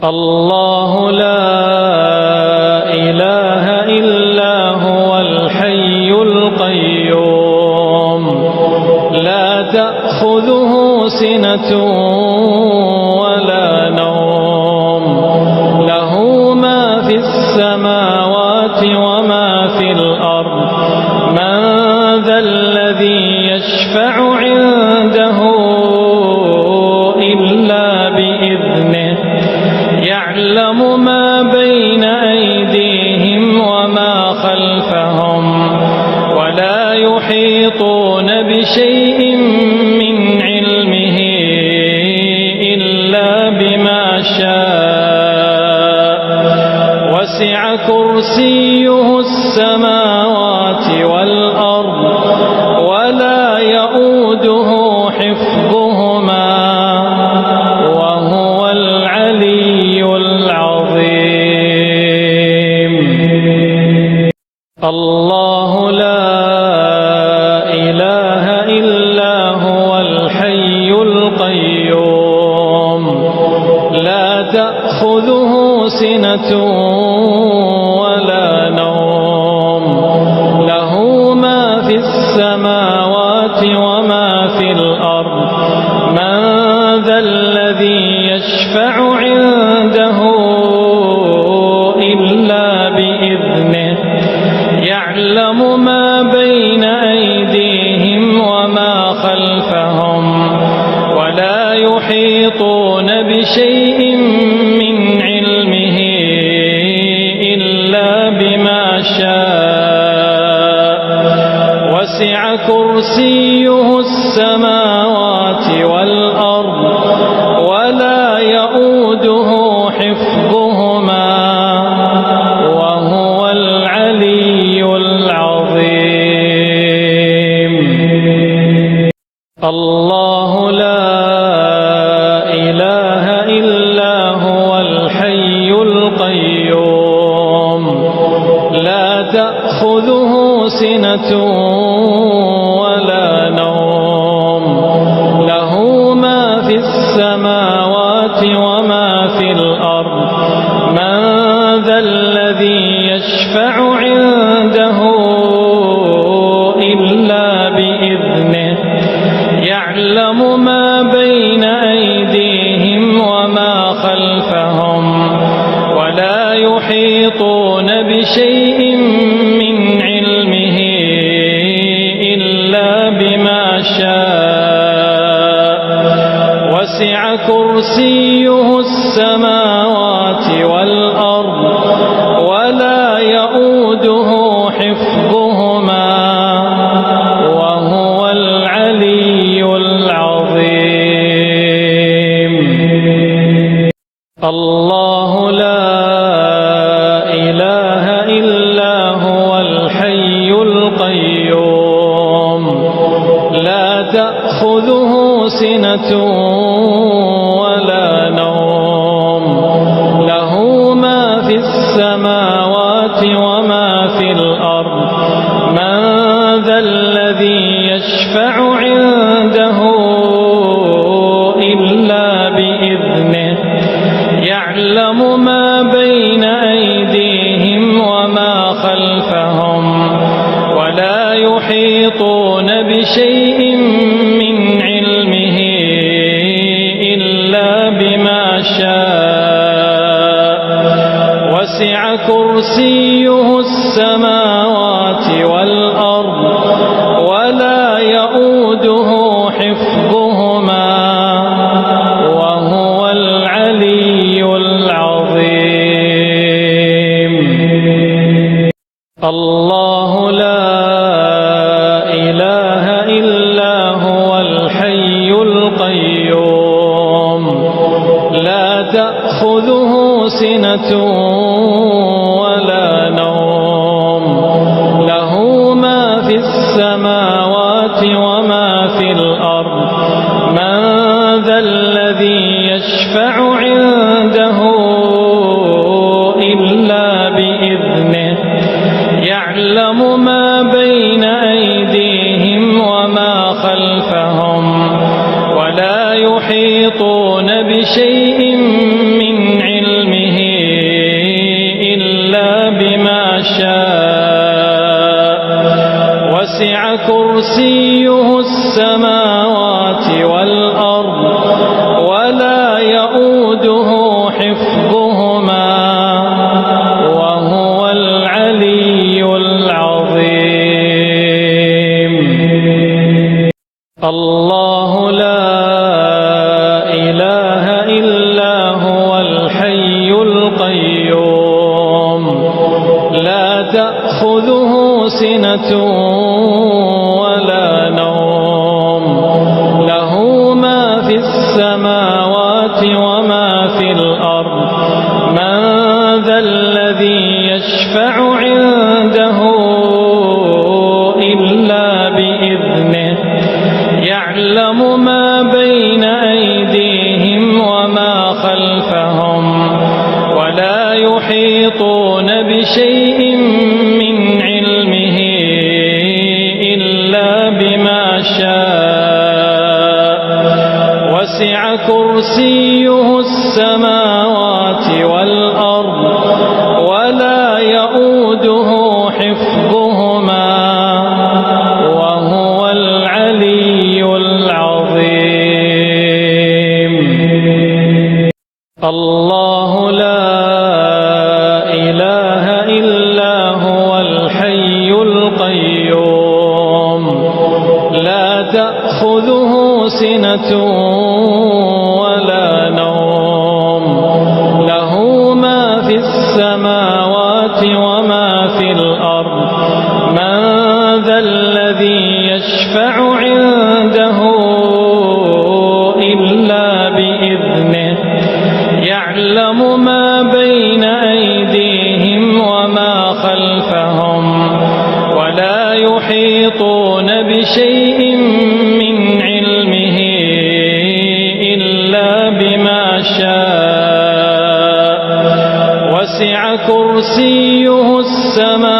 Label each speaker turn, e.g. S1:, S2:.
S1: الله لا إله إلا هو الحي القيوم لا تأخذه سنة ولا نوم له ما في السماوات وما في الأرض من ذا الذي يشفع عنده إلا بإذنه يعلم ما بين أيديهم وما خلفهم ولا يحيطون بشيء من علمه إلا بما شاء وسع كرسيه السماوات والأرض ولا يؤوده حفظهما وهو العلي العظيم. الله لا إله إلا هو الحي القيوم لا تأخذه سنة ولا نوم له ما في السماوات وما في الأرض من ذا الذي يشفع عنده إلا بإذنه يعلم ما بين أيديهم وما خلفهم ولا يحيطون بشيء من علمه إلا بما شاء وسع كرسيه السماوات والأرض ولا يؤوده حفظهما وهو العلي العظيم. الله لا إله إلا هو الحي القيوم لا تأخذه سنة ولا نوم له ما في السماوات وما في الأرض من ذا الذي يشفع عنده إلا بإذنه يعلم ما بين أيديهم وما خلفهم ولا يحيطون بشيء من علمه إلا بما شاء وسع كرسيه السماوات والأرض ولا يؤوده حفظهما وهو العلي العظيم. الله لا إله إلا هو الحي القيوم لا تأخذه سنة ولا نوم له ما في السماوات وما في الأرض من ذا الذي يشفع عنده إلا بإذنه يعلم ما بين أيديهم وما خلفهم, ولا يحيطون بشيء من علمه إلا بما شاء وسع كرسيه السماوات والأرض ولا يؤوده حفظهما وهو العلي العظيم. الله لا إله إلا هو الحي القيوم لا تأخذه سنة ولا نوم له ما في السماوات وما في الأرض من ذا الذي يشفع عنده إلا بإذنه يعلم ما بين أيديهم وما خلفهم ولا يحيطون بشيء من علمه إلا بما شاء وسع كرسيه السماوات والأرض ولا يؤوده حفظهما وهو العلي العظيم. الله لا إله إلا هو الحي القيوم لا تأخذه سنة ولا نوم له ما في السماوات وما في الأرض من ذا الذي يشفع عنده إلا بإذنه يعلم ما بين أيديهم وما خلفهم ولا يحيطون بشيء من علمه سِنَةٌ وَلَا نَوْمٌ لَهُ مَا فِي السَّمَاوَاتِ وَمَا فِي الْأَرْضِ مَنْ ذَا الَّذِي يَشْفَعُ عِنْدَهُ إِلَّا بِإِذْنِهِ يَعْلَمُ مَا بَيْنَ أَيْدِيهِمْ وَمَا خَلْفَهُمْ وَلَا يُحِيطُونَ بِشَيْءٍ مِّنْ عِلْمِهِ إِلَّا بِمَا شَاءَ وَسِعَ كُرْسِيُّهُ السَّمَاوَاتِ وَالْأَرْضَ وَلَا يَئُودُهُ حِفْظُهُمَا وَهُوَ الْعَلِيُّ الْعَظِيمُ. الله لا إله إلا هو الحي القيوم لا تأخذه سنة ولا نوم له ما في السماوات وما في الأرض من ذا الذي يشفع عنده إلا بإذنه يعلم ما بين أيديهم وما خلفهم ولا يحيطون بشيء من علمه إلا بما شاء وسع كرسيه السماوات